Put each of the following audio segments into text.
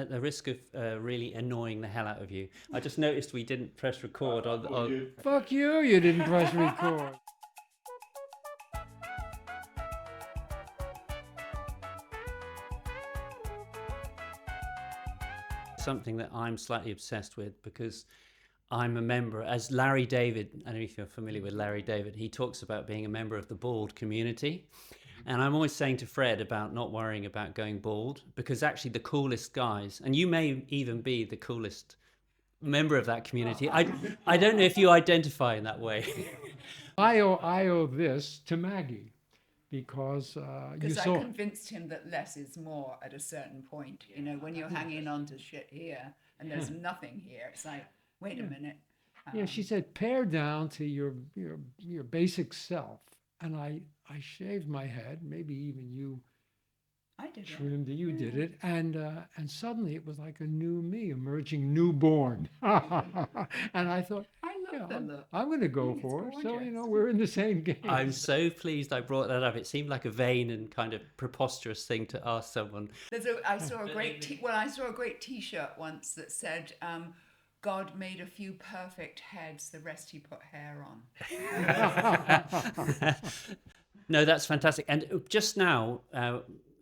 at the risk of really annoying the hell out of you, I just noticed we didn't press record on... Fuck you, you didn't press record. Something that I'm slightly obsessed with, because I'm a member, as Larry David, I don't know if you're familiar with Larry David, he talks about being a member of the bald community. And I'm always saying to Fred about not worrying about going bald, because actually the coolest guys, and you may even be the coolest member of that community. I don't know if you identify in that way. I owe this to Maggie, because you saw... I convinced him that less is more at a certain point. You know, when you're hanging on to shit here and there's nothing here, it's like, wait a minute. Yeah, she said, pare down to your basic self. And I shaved my head, maybe even you I did trimmed it, you did it. And suddenly it was like a new me emerging, newborn. And I thought, I love the look. I'm going to go for it. So, you know, we're in the same game. I'm so pleased I brought that up. It seemed like a vain and kind of preposterous thing to ask someone. I saw a great T-shirt once that said, God made a few perfect heads, the rest he put hair on. No, that's fantastic. And just now,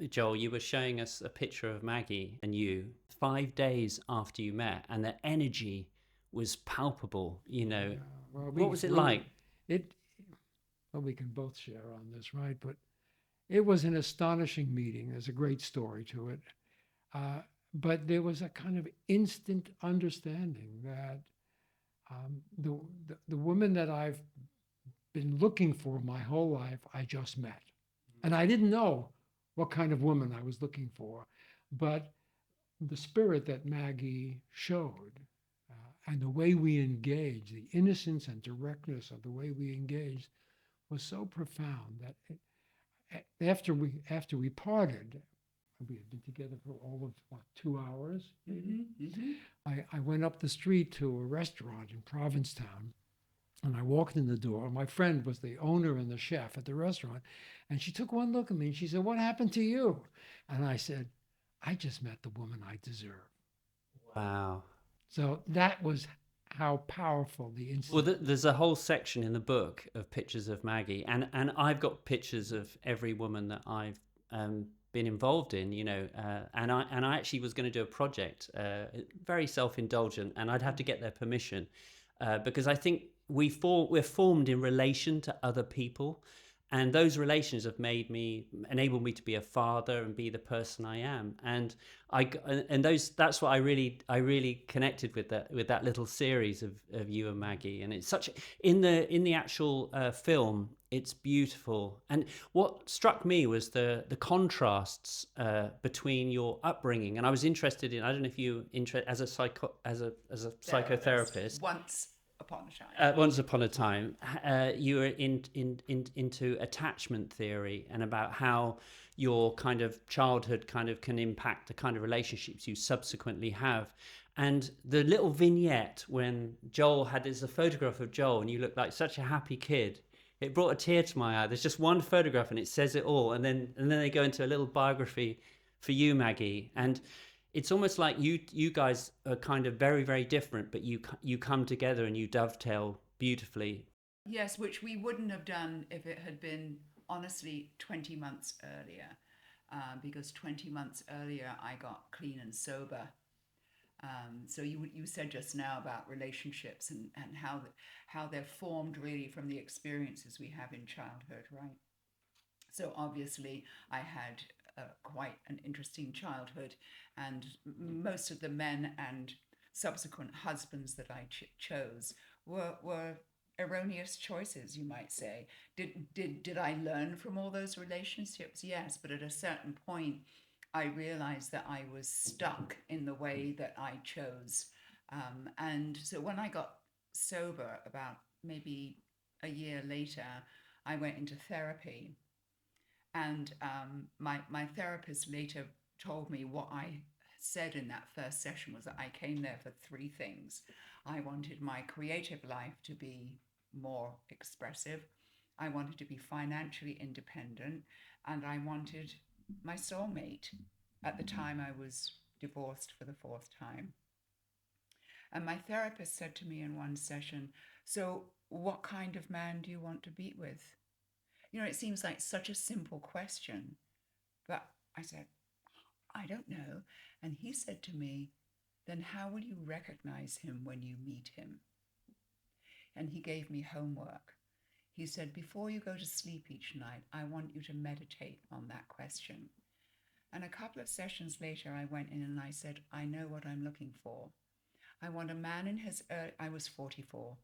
Joel, you were showing us a picture of Maggie and you 5 days after you met, and the energy was palpable, you know. Yeah, well, what was it like? Well, we can both share on this, right? But it was an astonishing meeting. There's a great story to it. But there was a kind of instant understanding that the woman that I've been looking for my whole life, I just met. And I didn't know what kind of woman I was looking for. But the spirit that Maggie showed, and the way we engaged, the innocence and directness of the way we engaged, was so profound that after we parted, we had been together for all of 2 hours. Maybe? I went up the street to a restaurant in Provincetown, and I walked in the door. My friend was the owner and the chef at the restaurant, and she took one look at me and she said, "What happened to you?" And I said, "I just met the woman I deserve." Wow. So that was how powerful the incident. Well, there's a whole section in the book of pictures of Maggie, and I've got pictures of every woman that I've been involved in, you know, and I actually was going to do a project, very self-indulgent, and I'd have to get their permission, because I think we're formed in relation to other people, and those relations have enabled me to be a father and be the person I am, and that's what I really connected with that little series of you and Maggie, and it's such in the actual film. It's beautiful, and what struck me was the contrasts between your upbringing, and I was interested in. I don't know if you as a psychotherapist. Once upon a time, you were into attachment theory and about how your kind of childhood kind of can impact the kind of relationships you subsequently have. And the little vignette when Joel there's a photograph of Joel and you look like such a happy kid. It brought a tear to my eye. There's just one photograph and it says it all. And then they go into a little biography for you, Maggie. And it's almost like you guys are kind of very, very different, but you come together and you dovetail beautifully. Yes, which we wouldn't have done if it had been, honestly, 20 months earlier. Because 20 months earlier, I got clean and sober. So you said just now about relationships and how they're formed really from the experiences we have in childhood, right? So obviously I had quite an interesting childhood, and most of the men and subsequent husbands that I chose were erroneous choices, you might say. Did I learn from all those relationships? Yes, but at a certain point I realized that I was stuck in the way that I chose. And so when I got sober, about maybe a year later, I went into therapy. And my therapist later told me what I said in that first session was that I came there for three things. I wanted my creative life to be more expressive. I wanted to be financially independent, and I wanted my soulmate. At the time, I was divorced for the 4th time. And my therapist said to me in one session, so what kind of man do you want to be with? You know, it seems like such a simple question, but I said, I don't know. And he said to me, then how will you recognize him when you meet him? And he gave me homework. He said, before you go to sleep each night, I want you to meditate on that question. And a couple of sessions later, I went in and I said, I know what I'm looking for. I want a man in his, I was 44.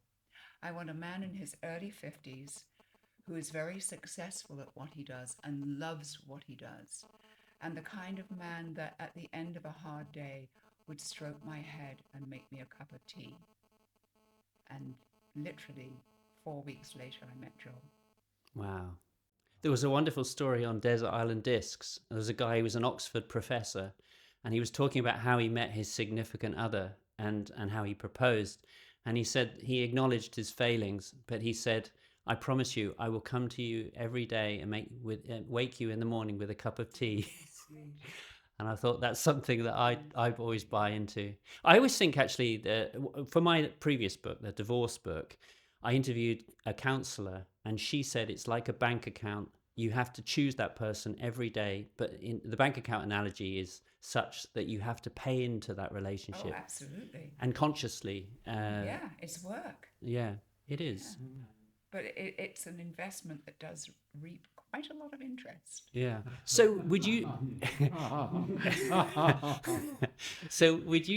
I want a man in his early 50s who is very successful at what he does and loves what he does. And the kind of man that at the end of a hard day would stroke my head and make me a cup of tea. And literally 4 weeks later, I met Joel. Wow. There was a wonderful story on Desert Island Discs. There was a guy who was an Oxford professor, and he was talking about how he met his significant other and how he proposed. And he said he acknowledged his failings, but he said, I promise you, I will come to you every day and wake you in the morning with a cup of tea. And I thought that's something that I always buy into. I always think, actually, for my previous book, the divorce book, I interviewed a counselor, and she said it's like a bank account. You have to choose that person every day, but the bank account analogy is such that you have to pay into that relationship. Oh, absolutely. And consciously. Yeah, it's work. Yeah, it is. Yeah. But it's an investment that does reap quite a lot of interest. Yeah. So would you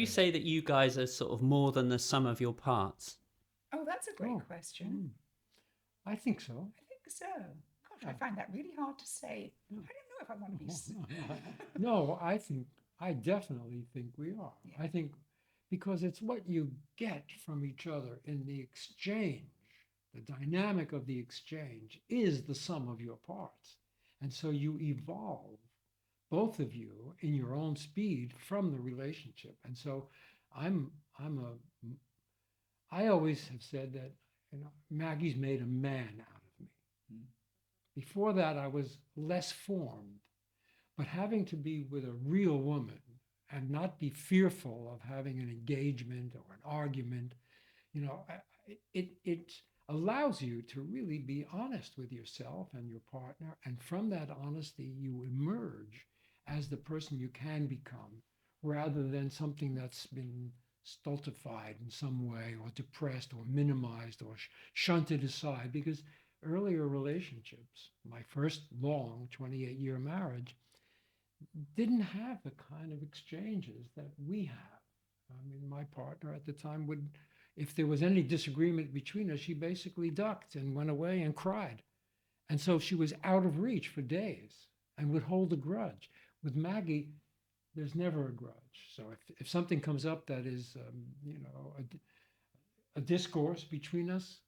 say that you guys are sort of more than the sum of your parts? Oh, that's a great question. I think so. I think so. Gosh, I find that really hard to say. I don't know if I want to be. No, I definitely think we are. Yeah. I think because it's what you get from each other in the exchange. The dynamic of the exchange is the sum of your parts. And so you evolve, both of you, in your own speed from the relationship. And so I always have said that, Maggie's made a man out of me. Before that, I was less formed. But having to be with a real woman and not be fearful of having an engagement or an argument, it allows you to really be honest with yourself and your partner. And from that honesty, you emerge as the person you can become, rather than something that's been stultified in some way, or depressed, or minimized, or shunted aside. Because earlier relationships, my first long 28-year marriage, didn't have the kind of exchanges that we have. I mean, my partner at the time would, if there was any disagreement between us, she basically ducked and went away and cried. And so she was out of reach for days and would hold a grudge. With Maggie, there's never a grudge. So if something comes up that is, a discourse between us,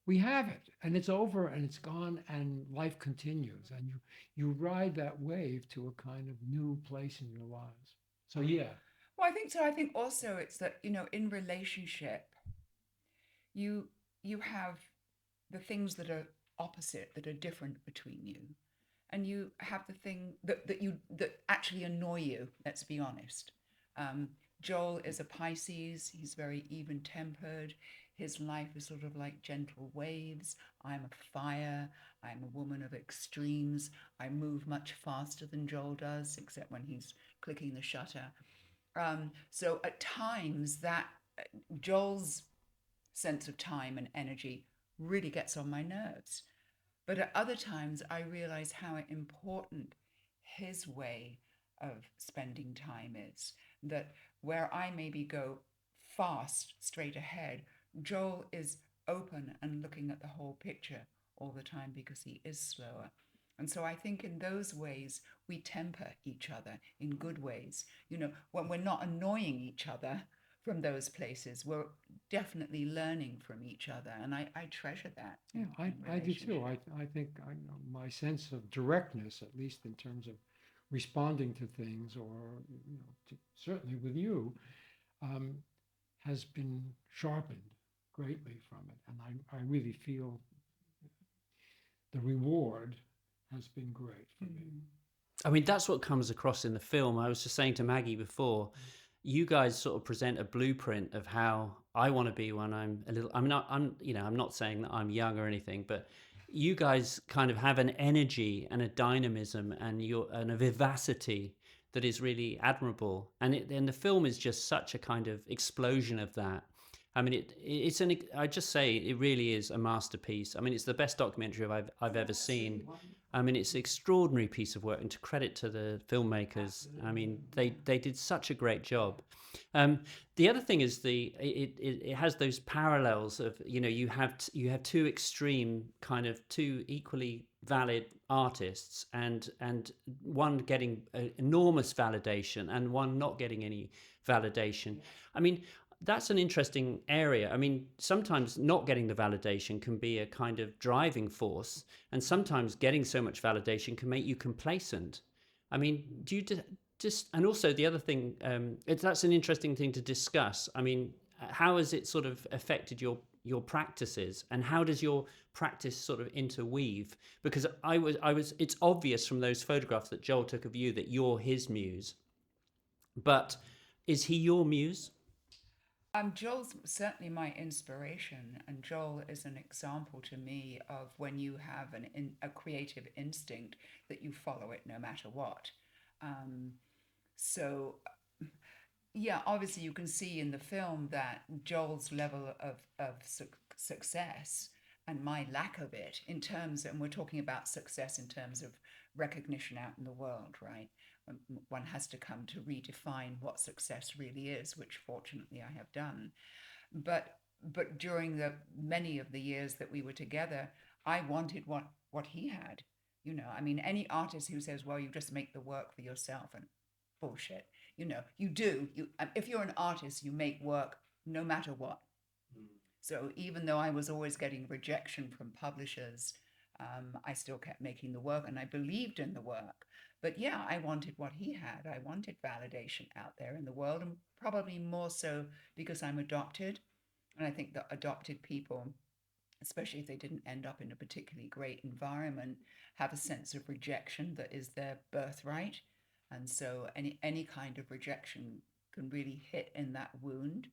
we have it, and it's over, and it's gone, and life continues. And you ride that wave to a kind of new place in your lives. So, yeah. Well, I think so. I think also it's that, in relationship, you have the things that are opposite, that are different between you, and you have the thing that actually annoy you. Let's be honest. Joel is a Pisces. He's very even-tempered. His life is sort of like gentle waves. I'm a fire. I'm a woman of extremes. I move much faster than Joel does, except when he's clicking the shutter. So at times that Joel's sense of time and energy really gets on my nerves. But at other times, I realize how important his way of spending time is. That where I maybe go fast, straight ahead, Joel is open and looking at the whole picture all the time because he is slower. And so I think in those ways, we temper each other in good ways. When we're not annoying each other from those places, we're definitely learning from each other. And I treasure that. Yeah, I do too. I think my sense of directness, at least in terms of responding to things, or certainly with you, has been sharpened greatly from it. And I really feel the reward has been great for me. I mean, that's what comes across in the film. I was just saying to Maggie before, you guys sort of present a blueprint of how I want to be when I'm a little. I'm not saying that I'm young or anything, but you guys kind of have an energy and a dynamism and a vivacity that is really admirable. And the film is just such a kind of explosion of that. I mean, I just say it really is a masterpiece. I mean, it's the best documentary I've ever seen. I mean, it's an extraordinary piece of work, and to credit to the filmmakers, I mean, they did such a great job. The other thing is it has those parallels of, you know, you have two extreme kind of two equally valid artists, and one getting enormous validation and one not getting any validation. I mean, that's an interesting area. I mean, sometimes not getting the validation can be a kind of driving force, and sometimes getting so much validation can make you complacent. I mean, do you just and also the other thing, that's an interesting thing to discuss. I mean, how has it sort of affected your practices, and how does your practice sort of interweave? Because it's obvious from those photographs that Joel took of you that you're his muse, but is he your muse? Joel's certainly my inspiration, and Joel is an example to me of when you have a creative instinct that you follow it no matter what. Um, so, yeah, obviously you can see in the film that Joel's level of success and my lack of it in terms, and we're talking about success in terms of recognition out in the world, right? One has to come to redefine what success really is, which fortunately I have done. But during the many of the years that we were together, I wanted what he had. You know, I mean, any artist who says, "Well, you just make the work for yourself," and bullshit. You know, you do. If you're an artist, you make work no matter what. So even though I was always getting rejection from publishers, I still kept making the work, and I believed in the work. But yeah, I wanted what he had. I wanted validation out there in the world, and probably more so because I'm adopted. And I think that adopted people, especially if they didn't end up in a particularly great environment, have a sense of rejection that is their birthright. And so any kind of rejection can really hit in that wound.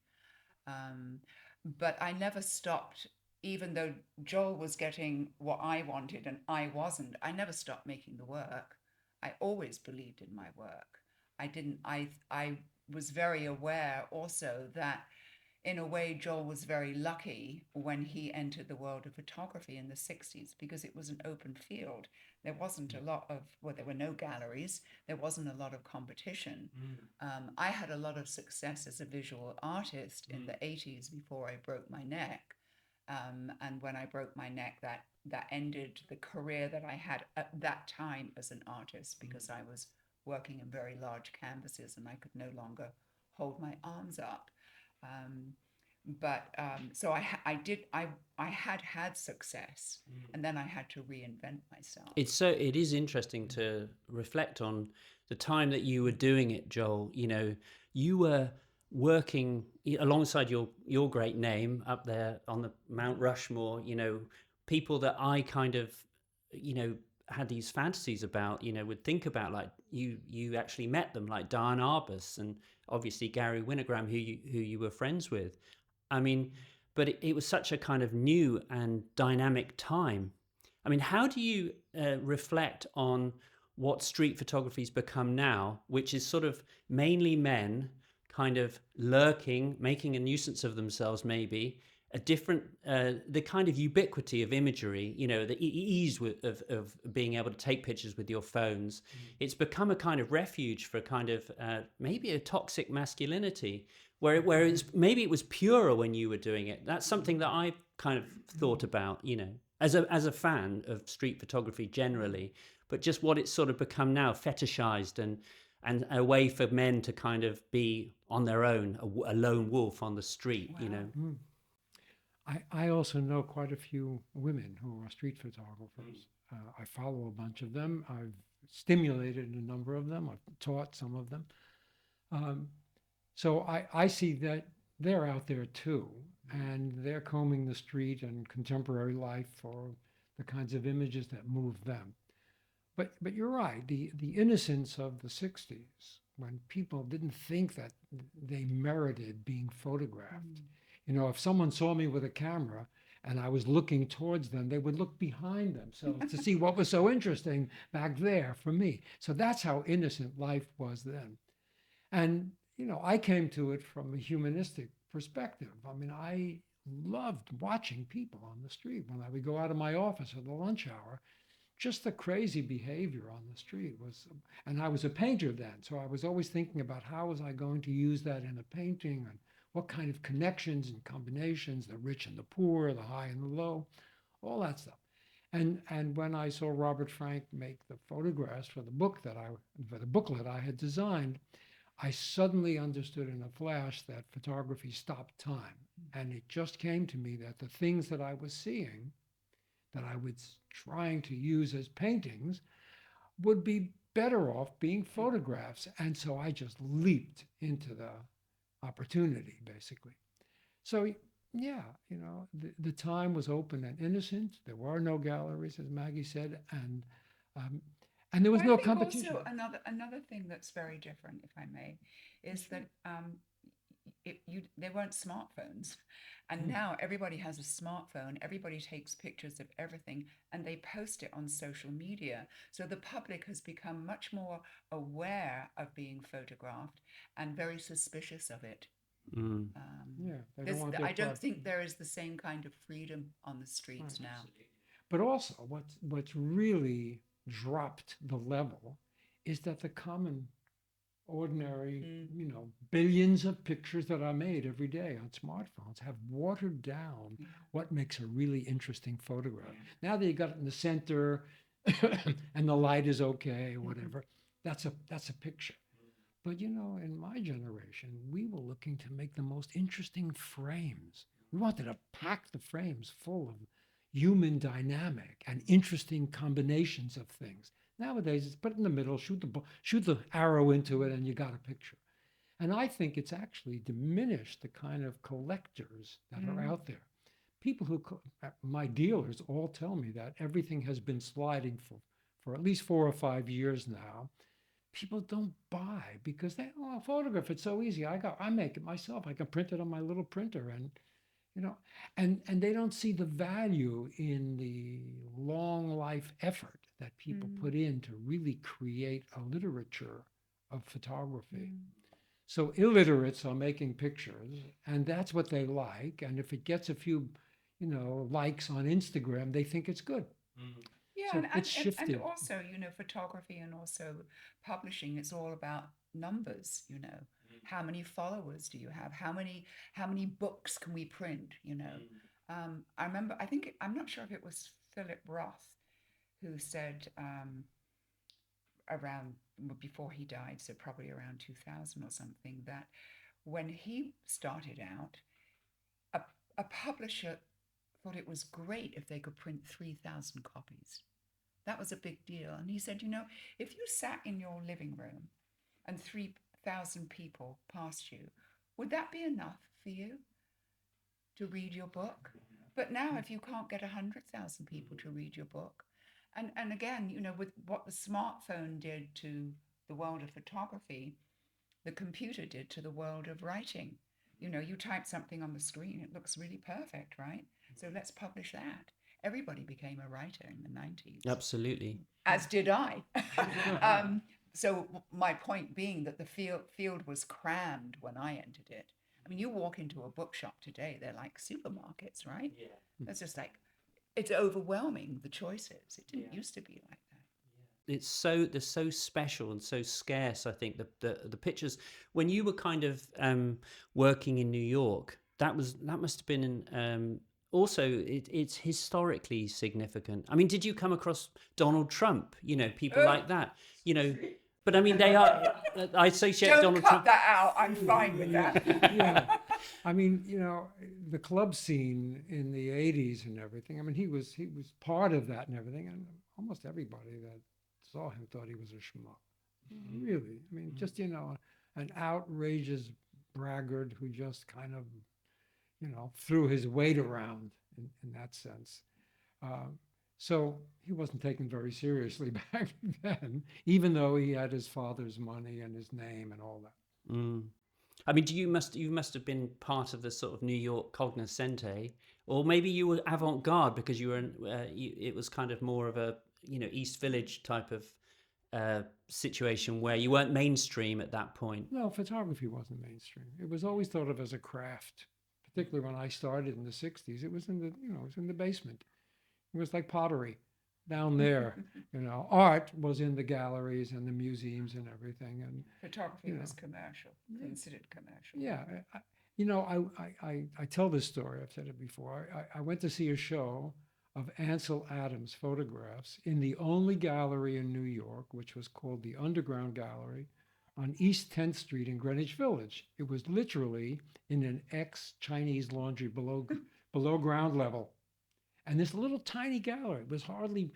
Um, but I never stopped, even though Joel was getting what I wanted and I wasn't, I never stopped making the work. I always believed in my work. I was very aware also that in a way, Joel was very lucky when he entered the world of photography in the 60s because it was an open field. There wasn't a lot of, well, there were no galleries, there wasn't a lot of competition. I had a lot of success as a visual artist in the 80s before I broke my neck. And when I broke my neck, that ended the career that I had at that time as an artist because I was working in very large canvases and I could no longer hold my arms up. Um, so I had success, and then I had to reinvent myself. It is interesting to reflect on the time that you were doing it, Joel. You know, you were working alongside your great name up there on the Mount Rushmoore. You know, people that I kind of, you know, had these fantasies about. You know, would think about, like you actually met them, like Diane Arbus and obviously Gary Winogrand, who you were friends with. I mean, but it was such a kind of new and dynamic time. I mean, how do you reflect on what street photography's become now, which is sort of mainly men kind of lurking, making a nuisance of themselves, maybe a different, the kind of ubiquity of imagery, you know, the ease of being able to take pictures with your phones. It's become a kind of refuge for kind of maybe a toxic masculinity, where maybe it was purer when you were doing it. That's something that I kind of thought about, you know, as a fan of street photography generally, but just what it's sort of become now, fetishized and a way for men to kind of be on their own, a lone wolf on the street, you know. I also know quite a few women who are street photographers. I follow a bunch of them. I've stimulated a number of them. I've taught some of them. So I see that they're out there too, and they're combing the street and contemporary life for the kinds of images that move them. But you're right. The innocence of the '60s, when people didn't think that they merited being photographed. You know, if someone saw me with a camera and I was looking towards them, they would look behind themselves to see what was so interesting back there for me. So that's how innocent life was then. And, you know, I came to it from a humanistic perspective. I mean, I loved watching people on the street when I would go out of my office at the lunch hour. Just the crazy behavior on the street was, and I was a painter then, so I was always thinking about how was I going to use that in a painting, and what kind of connections and combinations, the rich and the poor, the high and the low, all that stuff. And when I saw Robert Frank make the photographs for the booklet I had designed, I suddenly understood in a flash that photography stopped time. And it just came to me that the things that I was seeing, that I was trying to use as paintings, would be better off being photographs. And so I just leaped into the opportunity, basically. So, yeah, you know, the time was open and innocent. There were no galleries, as Maggie said, and there was Well, no I think competition. also another thing that's very different, if I may, is that there weren't smartphones, and now everybody has a smartphone. Everybody takes pictures of everything, and they post it on social media. So the public has become much more aware of being photographed and very suspicious of it. Mm. Yeah, they don't want I don't think there is the same kind of freedom on the streets now. But also, what's really dropped the level is that the common, ordinary, you know, billions of pictures that are made every day on smartphones have watered down what makes a really interesting photograph. Now that you got it in the center and the light is okay, or whatever, that's a picture. But you know, in my generation, we were looking to make the most interesting frames. We wanted to pack the frames full of human dynamic and interesting combinations of things. Nowadays, it's put it in the middle, shoot the arrow into it, and you got a picture. And I think it's actually diminished the kind of collectors that are out there. People my dealers all tell me that everything has been sliding for at least 4 or 5 years now. People don't buy because a photograph, it's so easy. I make it myself. I can print it on my little printer, and you know, and they don't see the value in the long life effort that people put in to really create a literature of photography. So illiterates are making pictures, and that's what they like. And if it gets a few, you know, likes on Instagram, they think it's good. Yeah, So and, it's and, shifted. and also, you know, photography and also publishing, it's all about numbers, you know. How many followers do you have? How many books can we print, you know? I remember, I'm not sure if it was Philip Roth who said around before he died, so probably around 2000 or something, that when he started out, a publisher thought it was great if they could print 3,000 copies. That was a big deal. And he said, you know, if you sat in your living room and 3,000 people passed you, would that be enough for you to read your book? But now if you can't get 100,000 people to read your book, and again, you know, with what the smartphone did to the world of photography, the computer did to the world of writing. You know, you type something on the screen, it looks really perfect, right? So let's publish that. Everybody became a writer in the 90s. Absolutely. As did I. So my point being that the field was crammed when I entered it. I mean, you walk into a bookshop today, they're like supermarkets, right? Yeah. It's just like, it's overwhelming, the choices. It didn't used to be like that. They're so special and so scarce. I think the pictures when you were kind of working in New York, that must have been also it's historically significant. I mean, did you come across Donald Trump? You know, people like that. You know, but I mean, they are. I associate Don't Donald cut Trump. that out. I'm fine with that. Yeah. I mean, you know, the club scene in the 80s and everything. I mean, he was part of that and everything, and almost everybody that saw him thought he was a schmuck. Really. I mean, just, you know, an outrageous braggart who just kind of, you know, threw his weight around in that sense. So he wasn't taken very seriously back then, even though he had his father's money and his name and all that. Mm. I mean, you must have been part of the sort of New York cognoscente, or maybe you were avant-garde because you were it was kind of more of a East Village type of situation where you weren't mainstream at that point. No, photography wasn't mainstream. It was always thought of as a craft, particularly when I started in the 60s. It was in the, it was in the basement. It was like pottery down there. Art was in the galleries and the museums and everything. And Photography was commercial, considered commercial. yeah, I tell this story. I've said it before. I went to see a show of Ansel Adams photographs in the only gallery in New York, which was called the Underground Gallery on East 10th Street in Greenwich Village. It was literally in an ex-Chinese laundry below ground level. And this little tiny gallery was hardly,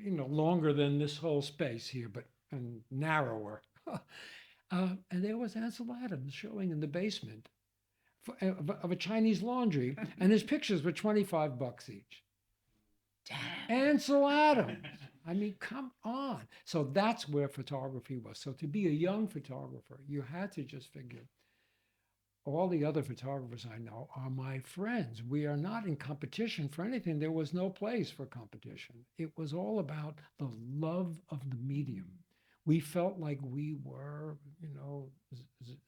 longer than this whole space here, but and narrower. And there was Ansel Adams showing in the basement of a Chinese laundry, and his pictures were $25 each. Damn. Ansel Adams. I mean, come on. So that's where photography was. So to be a young photographer, you had to just figure, all the other photographers I know are my friends. We are not in competition for anything. There was no place for competition. It was all about the love of the medium. We felt like we were,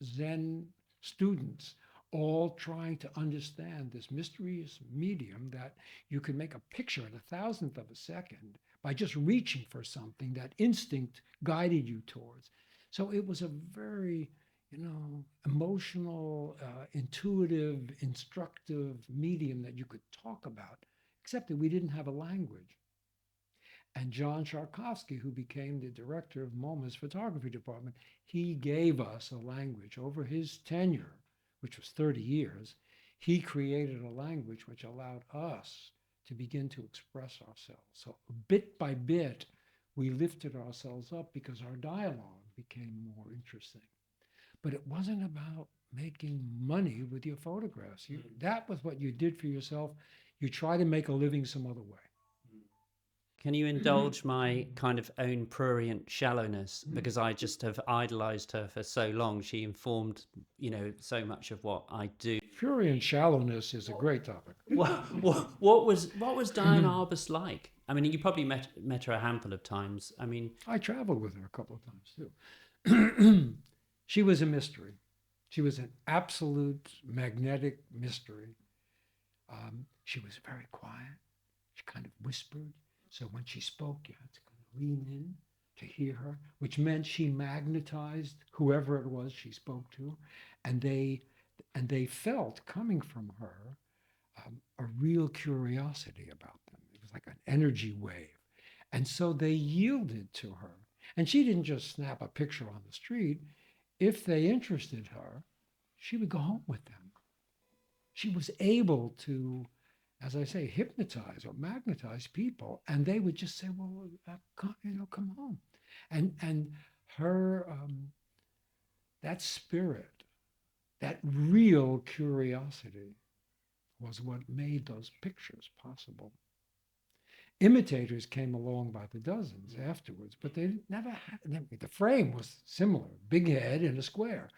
Zen students, all trying to understand this mysterious medium that you could make a picture at 1,000th of a second by just reaching for something that instinct guided you towards. So it was a very, emotional, intuitive, instructive medium that you could talk about, except that we didn't have a language. And John Sharkovsky, who became the director of MoMA's photography department, he gave us a language over his tenure, which was 30 years. He created a language which allowed us to begin to express ourselves. So bit by bit, we lifted ourselves up because our dialogue became more interesting. But it wasn't about making money with your photographs. That was what you did for yourself. You try to make a living some other way. Can you indulge my kind of own prurient shallowness? Because I just have idolized her for so long. She informed, so much of what I do. Prurient shallowness is a great topic. What was Diane Arbus like? I mean, you probably met her a handful of times. I mean, I traveled with her a couple of times too. She was a mystery. She was an absolute magnetic mystery. She was very quiet. She kind of whispered. So when she spoke, you had to kind of lean in to hear her, which meant she magnetized whoever it was she spoke to, and they felt coming from her a real curiosity about them. It was like an energy wave, and so they yielded to her. And she didn't just snap a picture on the street. If they interested her, she would go home with them. She was able to, as I say, hypnotize or magnetize people, and they would just say, "Well, come home," and her that spirit, that real curiosity, was what made those pictures possible. Imitators came along by the dozens afterwards, but they never had. The frame was similar, big head and a square,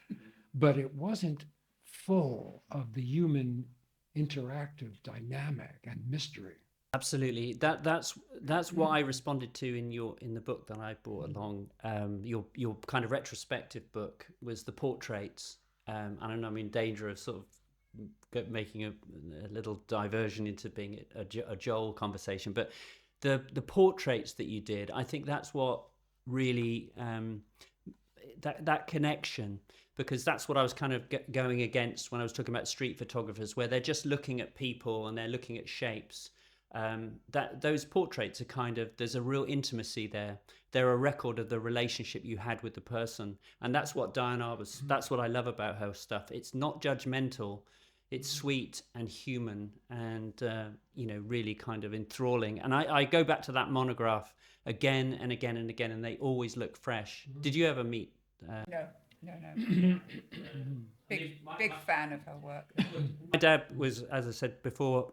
but it wasn't full of the human interactive dynamic and mystery. absolutely. That's what I responded to in the book that I brought along. Your kind of retrospective book was the portraits, and I'm in danger of sort of making a little diversion into being a Joel conversation, but the portraits that you did, I think that's what really that connection, because that's what I was kind of going against when I was talking about street photographers, where they're just looking at people and they're looking at shapes. That those portraits are kind of, there's a real intimacy there. They're a record of the relationship you had with the person, and that's what Diane Arbus. That's what I love about her stuff. It's not judgmental. It's sweet and human, and really kind of enthralling. And I go back to that monograph again and again and again, and they always look fresh. Did you ever meet? No. Big fan of her work. My dad was, as I said before,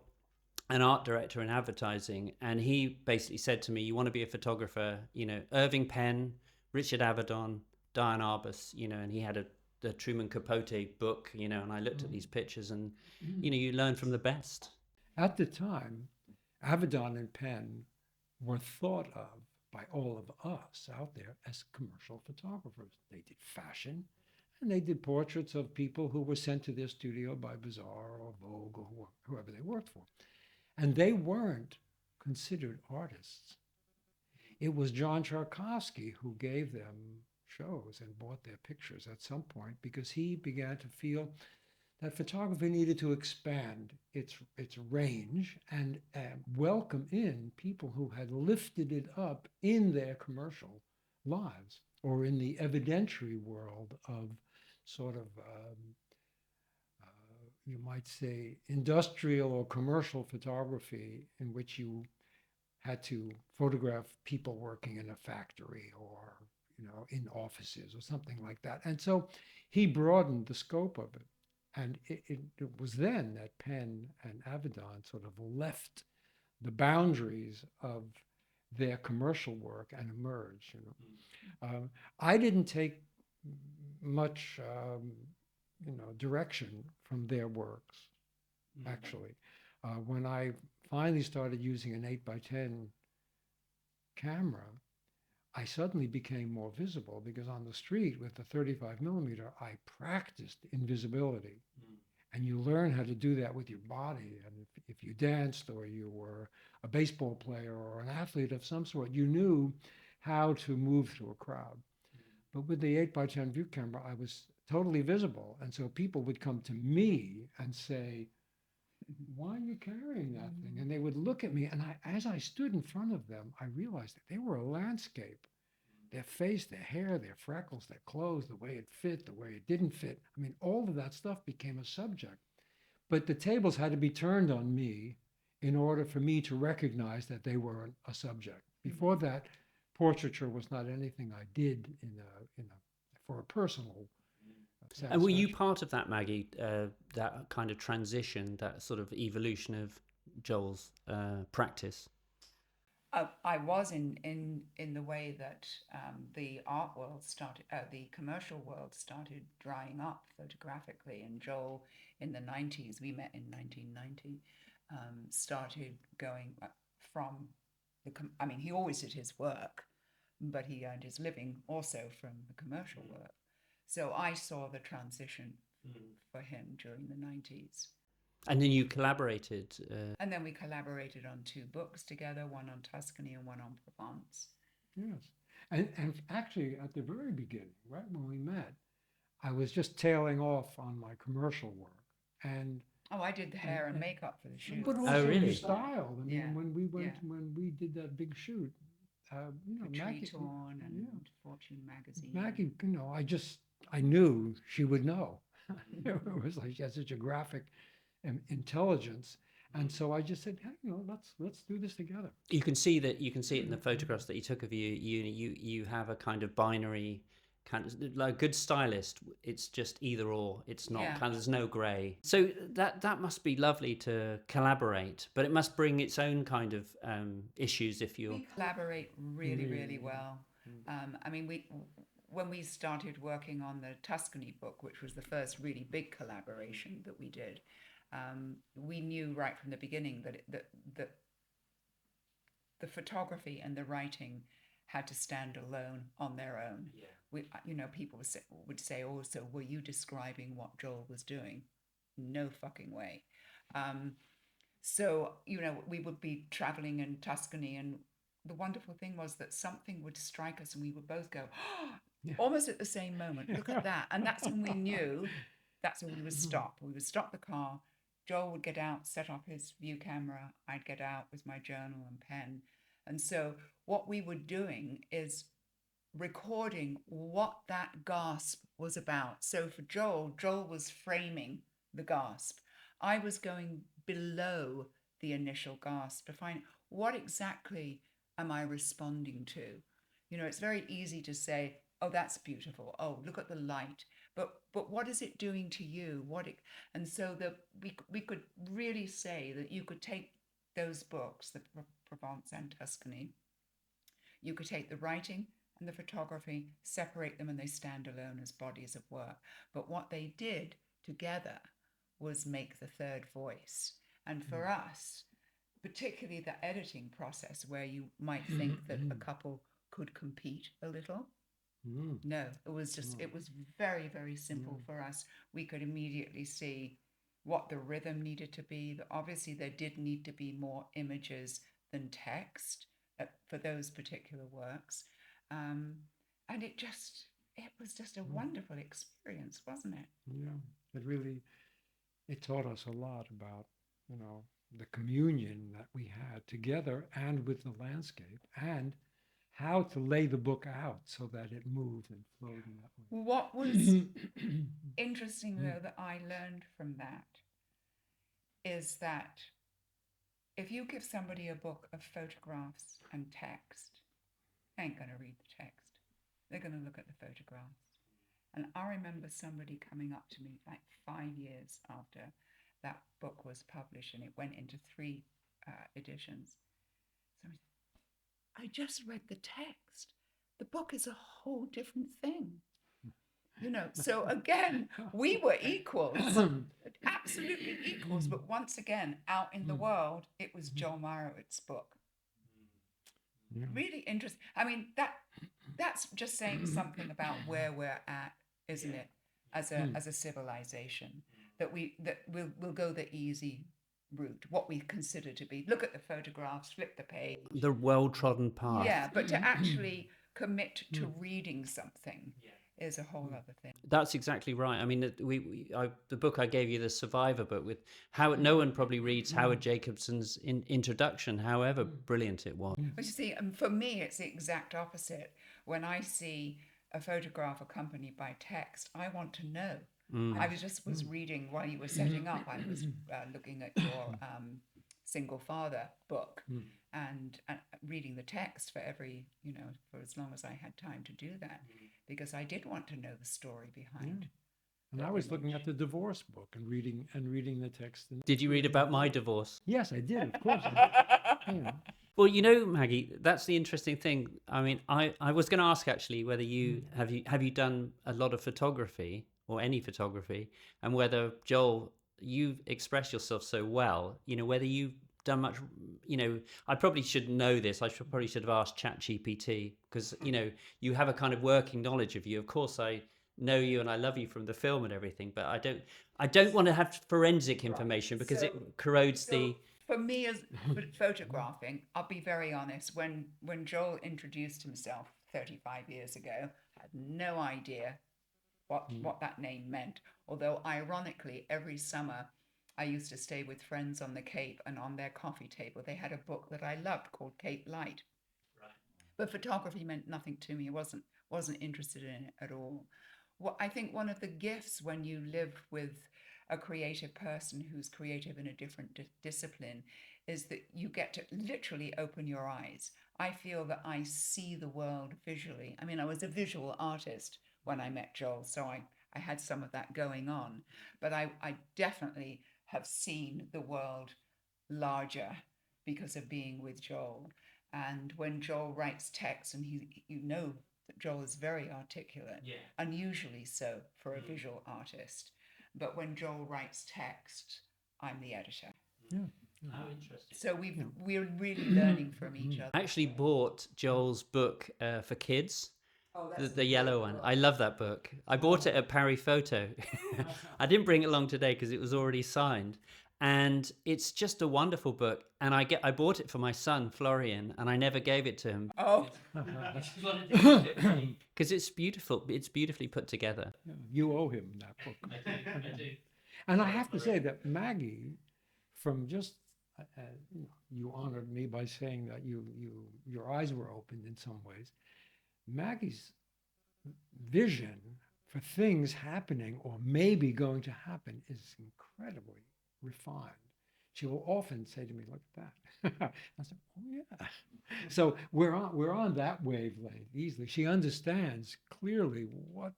an art director in advertising, and he basically said to me, "You want to be a photographer? You know, Irving Penn, Richard Avedon, Diane Arbus. You know," and he had the Truman Capote book. You know, and I looked at these pictures, and you know, you learn from the best. At the time, Avedon and Penn were thought of by all of us out there as commercial photographers. They did fashion, and they did portraits of people who were sent to their studio by Bazaar or Vogue or whoever they worked for. And they weren't considered artists. It was John Charkovsky who gave them shows and bought their pictures at some point because he began to feel that photography needed to expand its range and welcome in people who had lifted it up in their commercial lives or in the evidentiary world of sort of you might say industrial or commercial photography, in which you had to photograph people working in a factory or in offices or something like that. And so he broadened the scope of it. And it was then that Penn and Avedon sort of left the boundaries of their commercial work and emerged. I didn't take much, direction from their works. Actually, when I finally started using an 8x10 camera, I suddenly became more visible because on the street with the 35mm, I practiced invisibility. And you learn how to do that with your body. And if you danced or you were a baseball player or an athlete of some sort, you knew how to move through a crowd. But with the 8x10 view camera, I was totally visible. And so people would come to me and say, "Why are you carrying that thing?" And they would look at me, and as I stood in front of them, I realized that they were a landscape. Their face, their hair, their freckles, their clothes, the way it fit, the way it didn't fit. I mean, all of that stuff became a subject. But the tables had to be turned on me in order for me to recognize that they were a subject. Before that, portraiture was not anything I did for a personal And were you satisfaction. part of that, Maggie? That kind of transition, that sort of evolution of Joel's practice? I was in the way that the art world started, the commercial world started drying up photographically, and Joel in the 90s, we met in 1990, started going from I mean, he always did his work, but he earned his living also from the commercial work. So I saw the transition for him during the 90s. And then you collaborated. And then we collaborated on 2 books together, one on Tuscany and one on Provence. Yes. And actually, at the very beginning, right when we met, I was just tailing off on my commercial work. And Oh, I did the hair and makeup for the shoot. but also really? you styled. I mean, Yeah, when we went, yeah. when we did that big shoot, Maggie, Torn and Fortune magazine. Maggie, I knew she would know. It was like she had such a graphic intelligence. And so I just said, hey, let's do this together. You can see it in the photographs that he took of you. You have a kind of binary kind of, like a good stylist. It's just either or. It's not Yeah. kind of, there's no grey. So that must be lovely to collaborate, but it must bring its own kind of issues if you're. We collaborate really, really well. I mean, when we started working on the Tuscany book, which was the first really big collaboration that we did, we knew right from the beginning that the photography and the writing had to stand alone on their own. Yeah. People would say also, were you describing what Joel was doing? No fucking way. So, we would be traveling in Tuscany, and the wonderful thing was that something would strike us and we would both go, oh, Yeah. almost at the same moment, look at that. And that's when we knew, that's when we would stop. We would stop the car. Joel would get out, set up his view camera. I'd get out with my journal and pen. And so what we were doing is recording what that gasp was about. So for Joel was framing the gasp. I was going below the initial gasp to find what exactly am I responding to. It's very easy to say, oh, that's beautiful. Oh, look at the light. But what is it doing to you? And so we could really say that you could take those books, the Provence and Tuscany, you could take the writing and the photography, separate them, and they stand alone as bodies of work. But what they did together was make the third voice. And for us, particularly the editing process, where you might think that a couple could compete a little. No, it was just, it was very, very simple for us. We could immediately see what the rhythm needed to be. Obviously, there did need to be more images than text for those particular works. And it was just a wonderful experience, wasn't it? Yeah, it taught us a lot about, the communion that we had together and with the landscape, and how to lay the book out so that it moved and flowed in that way. What was interesting, though, that I learned from that is that if you give somebody a book of photographs and text, they ain't going to read the text. They're going to look at the photographs. And I remember somebody coming up to me like 5 years after that book was published, and it went into 3 editions. So I just read the text. The book is a whole different thing. So again, we were equals, absolutely equals. But once again, out in the world, it was Joel Meyerowitz's book. Yeah. Really interesting. I mean, that's just saying something about where we're at, isn't it? As a civilization, that we'll go the easy route, what we consider to be. Look at the photographs, flip the page. The well-trodden path. Yeah, but to actually commit to reading something is a whole other thing. That's exactly right. I mean, the book I gave you, the Survivor book, with Howard. No one probably reads Howard Jacobson's introduction, however brilliant it was. But you see, for me, it's the exact opposite. When I see a photograph accompanied by text, I want to know. I was reading while you were setting up. I was looking at your single father book and reading the text for for as long as I had time to do that, because I did want to know the story behind. And I was looking at the divorce book and reading the text. Did you read about my divorce? Yes, I did. Of course. Well, Maggie, that's the interesting thing. I mean, I was going to ask actually whether you have done a lot of photography or any photography, and whether, Joel, you express yourself so well, whether you've done much, I probably should know this. I probably should have asked ChatGPT, because, you have a kind of working knowledge of you. Of course, I know you and I love you from the film and everything, but I don't want to have forensic information, because it corrodes the... For me, as photographing, I'll be very honest, when Joel introduced himself 35 years ago, I had no idea what that name meant. Although, ironically, every summer I used to stay with friends on the Cape, and on their coffee table they had a book that I loved called Cape Light. Right. But photography meant nothing to me. I wasn't interested in it at all. Well, I think one of the gifts when you live with a creative person who's creative in a different discipline is that you get to literally open your eyes. I feel that I see the world visually. I mean, I was a visual artist when I met Joel, so I had some of that going on. But I definitely have seen the world larger because of being with Joel. And when Joel writes text, and that Joel is very articulate, unusually so for a visual artist. But when Joel writes text, I'm the editor. Yeah. How interesting. So we're really learning from each other. I actually bought Joel's book for kids. Oh, The yellow one. I love that book. I bought it at Parry Photo. I didn't bring it along today because it was already signed. And it's just a wonderful book. And I bought it for my son, Florian, and I never gave it to him. Oh. Because it's beautiful. It's beautifully put together. You owe him that book. I do. And I have to say that Maggie, from just, you honored me by saying that your eyes were opened in some ways. Maggie's vision for things happening or maybe going to happen is incredibly refined. She will often say to me, "Look at that." I said, "Oh yeah." So we're on that wavelength easily. She understands clearly what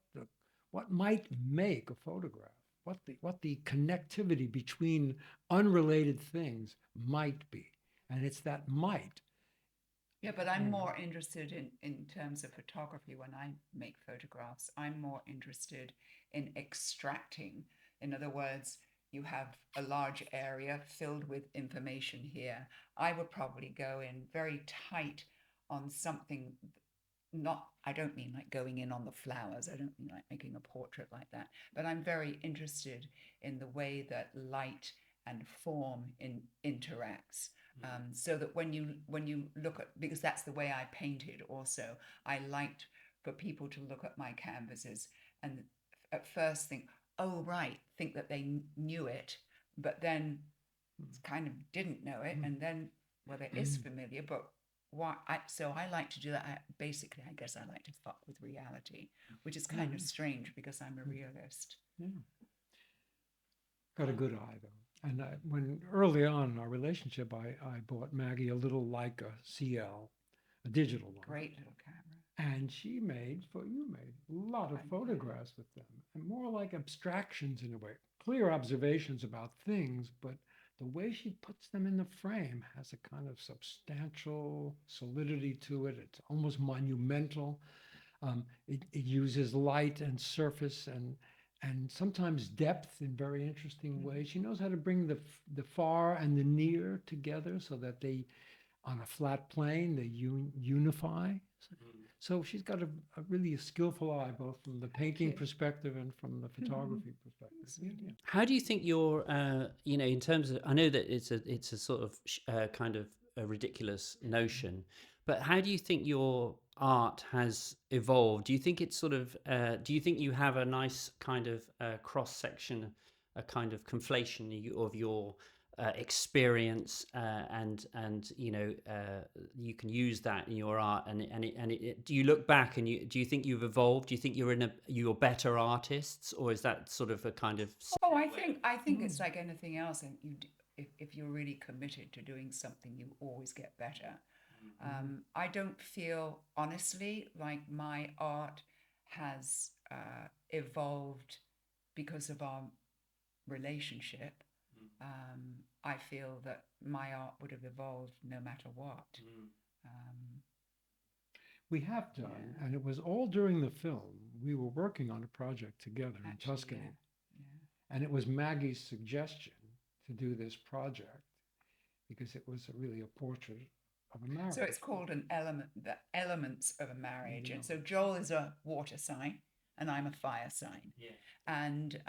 might make a photograph, what the connectivity between unrelated things might be. And it's that might. Yeah, but I'm more interested in terms of photography when I make photographs. I'm more interested in extracting. In other words, you have a large area filled with information here. I would probably go in very tight on something, not, I don't mean like going in on the flowers. I don't mean like making a portrait like that, but I'm very interested in the way that light and form interacts. So that when you look at, because that's the way I painted also, I liked for people to look at my canvases and at first think, oh right, think that they knew it, but then kind of didn't know it, and then, well, it is familiar, but so I like to do that. Basically, I guess I like to fuck with reality, which is kind of strange because I'm a realist. Yeah. Got a good eye though. And when early on in our relationship, I bought Maggie a little Leica CL, a digital one. Great little camera. And she made a lot of photographs with them, and more like abstractions in a way, clear observations about things, but the way she puts them in the frame has a kind of substantial solidity to it. It's almost monumental. It uses light and surface and sometimes depth in very interesting ways. She knows how to bring the far and the near together so that they, on a flat plane, they unify. So she's got a really skillful eye, both from the painting perspective and from the photography perspective. Yeah. How do you think your, in terms of, I know that it's a sort of kind of a ridiculous notion, but how do you think your art has evolved? Do you think it's sort of, do you think you have a nice kind of cross section, a kind of conflation of your experience and you can use that in your art and do you look back and do you think you've evolved? Do you think you're better artists, or is that sort of a kind of I think it's like anything else, and if you're really committed to doing something, you always get better. I don't feel honestly like my art has evolved because of our relationship. I feel that my art would have evolved no matter what. We have done, and it was all during the film. We were working on a project together in Tuscany, and it was Maggie's suggestion to do this project because it was really a portrait of a marriage. So it's called the elements of a marriage. And so Joel is a water sign, and I'm a fire sign. Yeah. And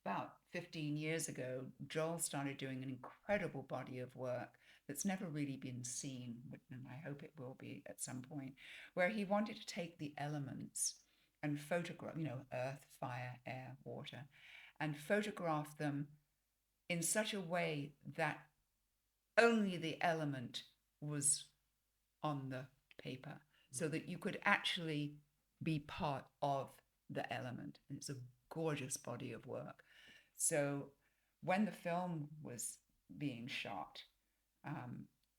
about 15 years ago, Joel started doing an incredible body of work that's never really been seen, and I hope it will be at some point, where he wanted to take the elements and photograph, earth, fire, air, water, and photograph them in such a way that only the element was on the paper, so that you could actually be part of the element. And it's a gorgeous body of work. So when the film was being shot,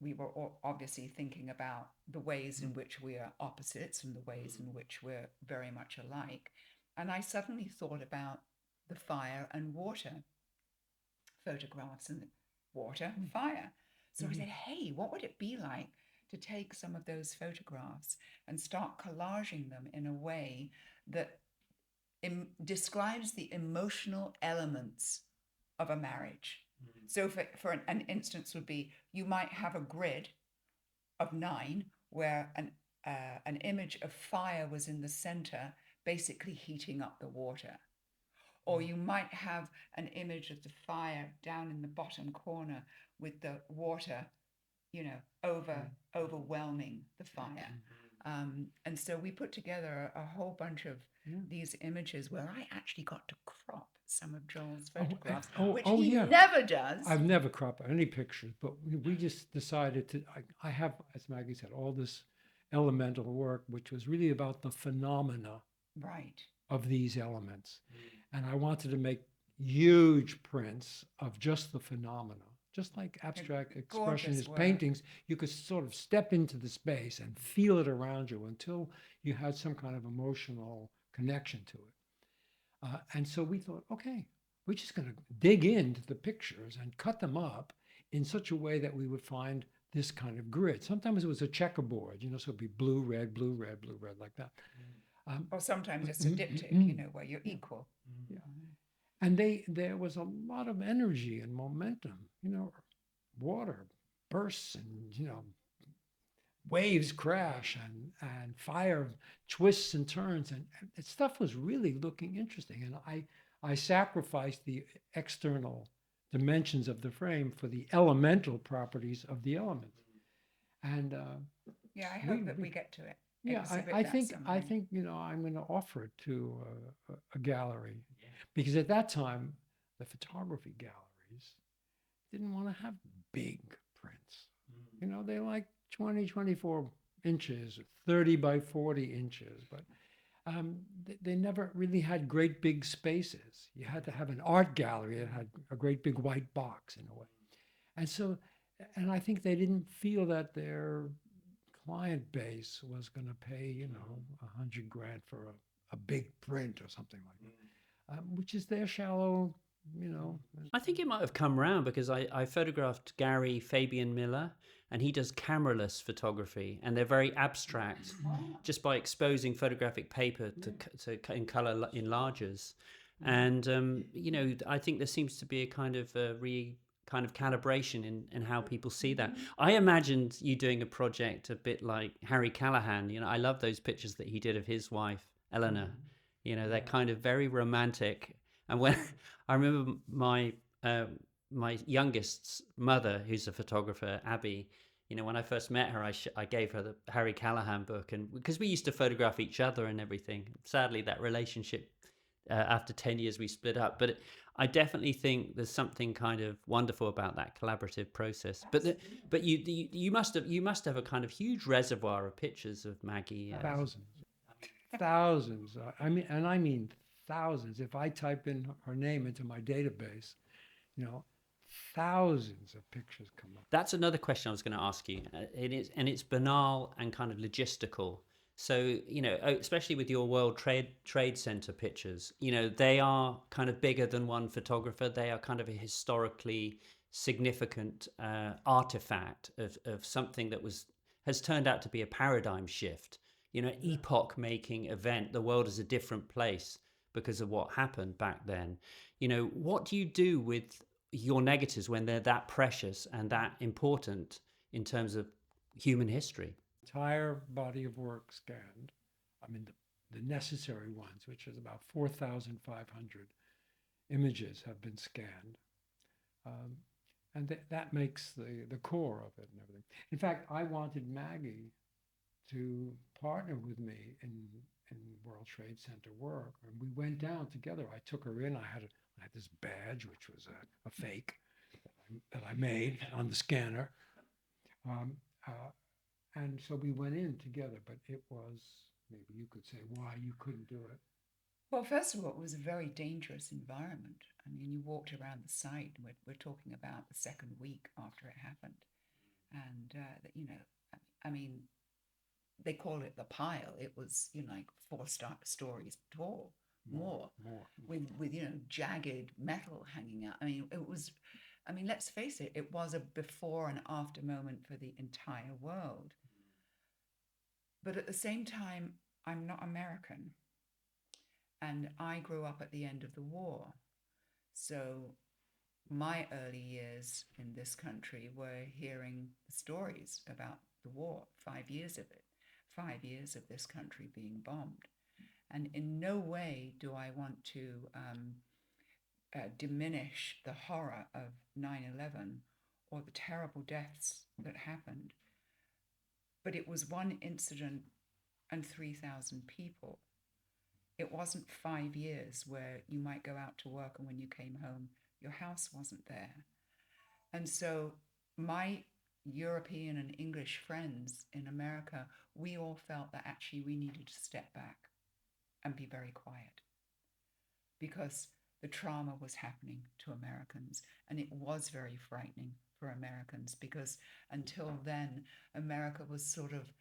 we were obviously thinking about the ways in which we are opposites and the ways in which we're very much alike. And I suddenly thought about the fire and water photographs, and water and fire. So I said, hey, what would it be like to take some of those photographs and start collaging them in a way that describes the emotional elements of a marriage? So for an instance would be, you might have a grid of 9 where an image of fire was in the center, basically heating up the water. Or you might have an image of the fire down in the bottom corner with the water, overwhelming the fire. And so we put together a whole bunch of these images where I actually got to crop some of Joel's photographs, which he never does. I've never cropped any pictures, but we just decided to, I have, as Maggie said, all this elemental work, which was really about the phenomena of these elements. And I wanted to make huge prints of just the phenomena. Just like abstract expressionist paintings, you could sort of step into the space and feel it around you until you had some kind of emotional connection to it. And so we thought, okay, we're just going to dig into the pictures and cut them up in such a way that we would find this kind of grid. Sometimes it was a checkerboard, so it'd be blue, red, blue, red, blue, red, like that. Or sometimes it's a diptych, where you're equal. Yeah. And there was a lot of energy and momentum, water bursts and, waves crash and fire twists and turns. And stuff was really looking interesting. And I sacrificed the external dimensions of the frame for the elemental properties of the elements. And yeah, I hope that we get to it. yeah, I think I'm going to offer it to a gallery, because at that time the photography galleries didn't want to have big prints. They like 20, 24 inches, 30 by 40 inches, but they never really had great big spaces. You had to have an art gallery that had a great big white box in a way. And I think they didn't feel that their client base was going to pay, $100,000 for a big print or something like that, which is their shallow, I think it might have come round because I photographed Gary Fabian Miller, and he does cameraless photography, and they're very abstract, just by exposing photographic paper to in color enlargers. And I think there seems to be a kind of calibration in how people see that. I imagined you doing a project a bit like Harry Callahan. I love those pictures that he did of his wife Eleanor. They're kind of very romantic. And when I remember my youngest's mother, who's a photographer, Abby, when I first met her, I gave her the Harry Callahan book, and because we used to photograph each other and everything. Sadly, that relationship, after 10 years, we split up. But I definitely think there's something kind of wonderful about that collaborative process. But you must have a kind of huge reservoir of pictures of Maggie. Thousands. I mean thousands. If I type in her name into my database, thousands of pictures come up. That's another question I was going to ask you. It's banal and kind of logistical. So, especially with your World Trade Center pictures, they are kind of bigger than one photographer. They are kind of a historically significant artifact of something that has turned out to be a paradigm shift, epoch-making event. The world is a different place because of what happened back then. What do you do with your negatives when they're that precious and that important in terms of human history? Entire body of work scanned. I mean, the necessary ones, which is about 4,500 images, have been scanned. And that makes the core of it and everything. In fact, I wanted Maggie to partner with me in World Trade Center work. And we went down together. I took her in. I had this badge, which was a fake that I made on the scanner. And so we went in together, but it was, maybe you could say why you couldn't do it. Well, first of all, it was a very dangerous environment. I mean, you walked around the site, and we're talking about the second week after it happened. And, I mean, they call it the pile. It was, like 4 stories tall, more. With jagged metal hanging out. I mean, let's face it, it was a before and after moment for the entire world. But at the same time, I'm not American. And I grew up at the end of the war. So my early years in this country were hearing stories about the war, 5 years of it, 5 years of this country being bombed. And in no way do I want to diminish the horror of 9/11 or the terrible deaths that happened. But it was one incident and 3,000 people. It wasn't 5 years where you might go out to work and when you came home, your house wasn't there. And so my European and English friends in America, we all felt that actually we needed to step back and be very quiet because the trauma was happening to Americans, and it was very frightening for Americans because until then, America was sort of,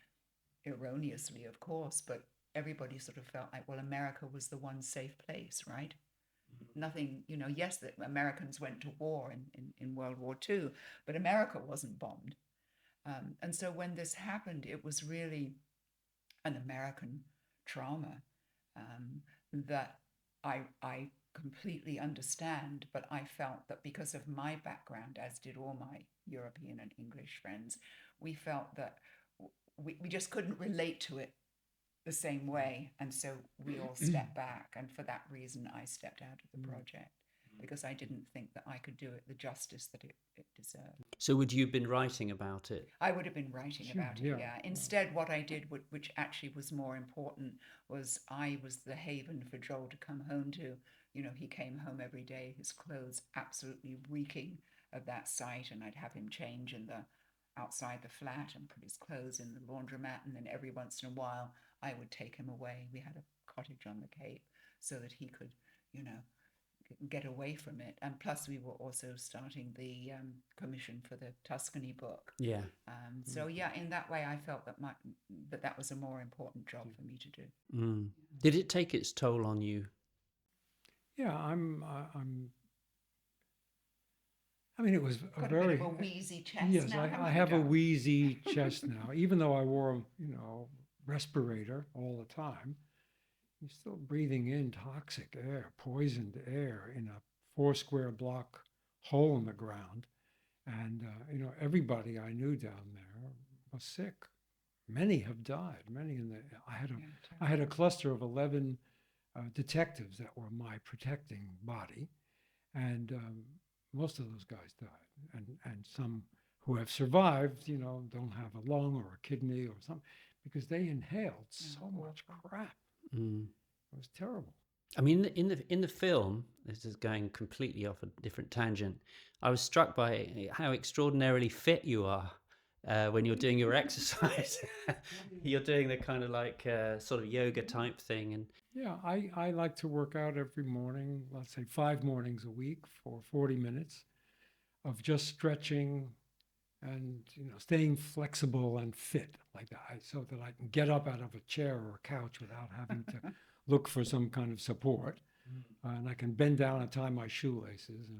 erroneously, of course, but everybody sort of felt like, well, America was the one safe place, right? nothing, you know, yes, the Americans went to war in World War II, but America wasn't bombed. And so when this happened, it was really an American trauma that I completely understand, but I felt that because of my background, as did all my European and English friends, we felt that we just couldn't relate to it the same way. And so we all stepped back. And for that reason, I stepped out of the project because I didn't think that I could do it the justice that it deserved. So would you have been writing about it? I would have been writing about it, yeah. Instead, what I did, which actually was more important, was I was the haven for Joel to come home to. You know, he came home every day, his clothes absolutely reeking of that site, and I'd have him change in the outside the flat and put his clothes in the laundromat, and then every once in a while I would take him away. We had a cottage on the Cape so that he could, you know, get away from it. And plus we were also starting the commission for the Tuscany book. Yeah. So yeah, in that way I felt that that was a more important job for me to do. Did it take its toll on you? Yeah, I mean, it was a very a wheezy chest. Yes, now, I have a wheezy chest now. Even though I wore, you know, respirator all the time, you're still breathing in toxic air, poisoned air in a 4 square block hole in the ground. And, you know, everybody I knew down there was sick. Many have died. Many I had a cluster of 11 detectives that were my protecting body. And most of those guys died. And some who have survived, you know, don't have a lung or a kidney or something because they inhaled so much crap. It was terrible. I mean, in the film, this is going completely off a different tangent. I was struck by how extraordinarily fit you are when you're doing your exercise. You're doing the kind of like sort of yoga type thing, and yeah, I like to work out every morning. Let's say 5 mornings a week for 40 minutes of just stretching and, you know, staying flexible and fit like that, so that I can get up out of a chair or a couch without having to look for some kind of support. And I can bend down and tie my shoelaces and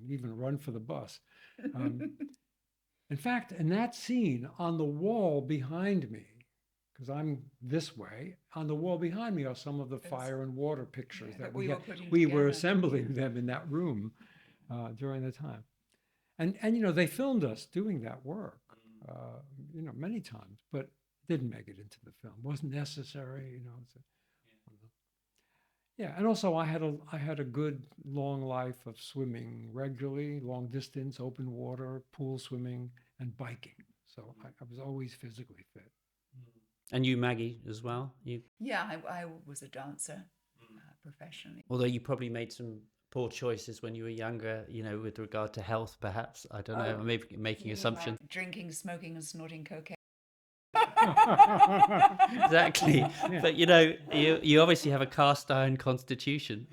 even run for the bus. In fact, in that scene, on the wall behind me, because I'm this way, on the wall behind me are some of the fire and water pictures that we were assembling them in that room during the time. And you know, they filmed us doing that work, you know, many times, but didn't make it into the film. Wasn't necessary, you know. Yeah, and also I had a good long life of swimming regularly, long distance, open water, pool swimming, and biking. So I was always physically fit. And you, Maggie, as well? Yeah, I was a dancer professionally. Although you probably made some poor choices when you were younger, you know, with regard to health, perhaps. I don't know, maybe making assumptions. Drinking, smoking, and snorting cocaine. Exactly. Yeah. But, you know, you obviously have a cast iron constitution.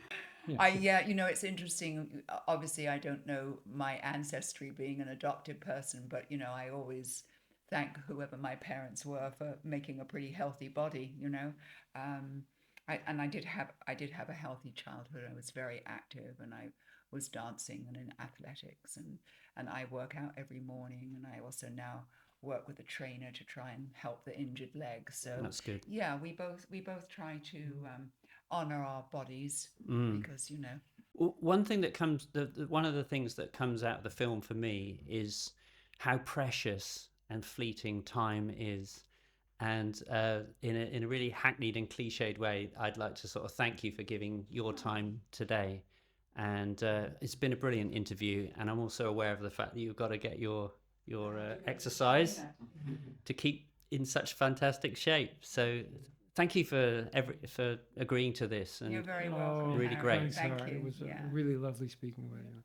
Yeah. You know, it's interesting. Obviously, I don't know my ancestry being an adopted person, but, you know, I always thank whoever my parents were for making a pretty healthy body, you know. I did have a healthy childhood. I was very active, and I was dancing and in athletics, and I work out every morning, and I also now work with a trainer to try and help the injured leg. So that's good. Yeah, we both try to honor our bodies because, you know. One thing that comes, one of the things that comes out of the film for me is how precious and fleeting time is. And in a really hackneyed and cliched way, I'd like to sort of thank you for giving your time today. And it's been a brilliant interview. And I'm also aware of the fact that you've got to get your exercise to keep in such fantastic shape. So thank you for agreeing to this. And you're very welcome. Really great. Thanks, Sarah. It was really lovely speaking with you.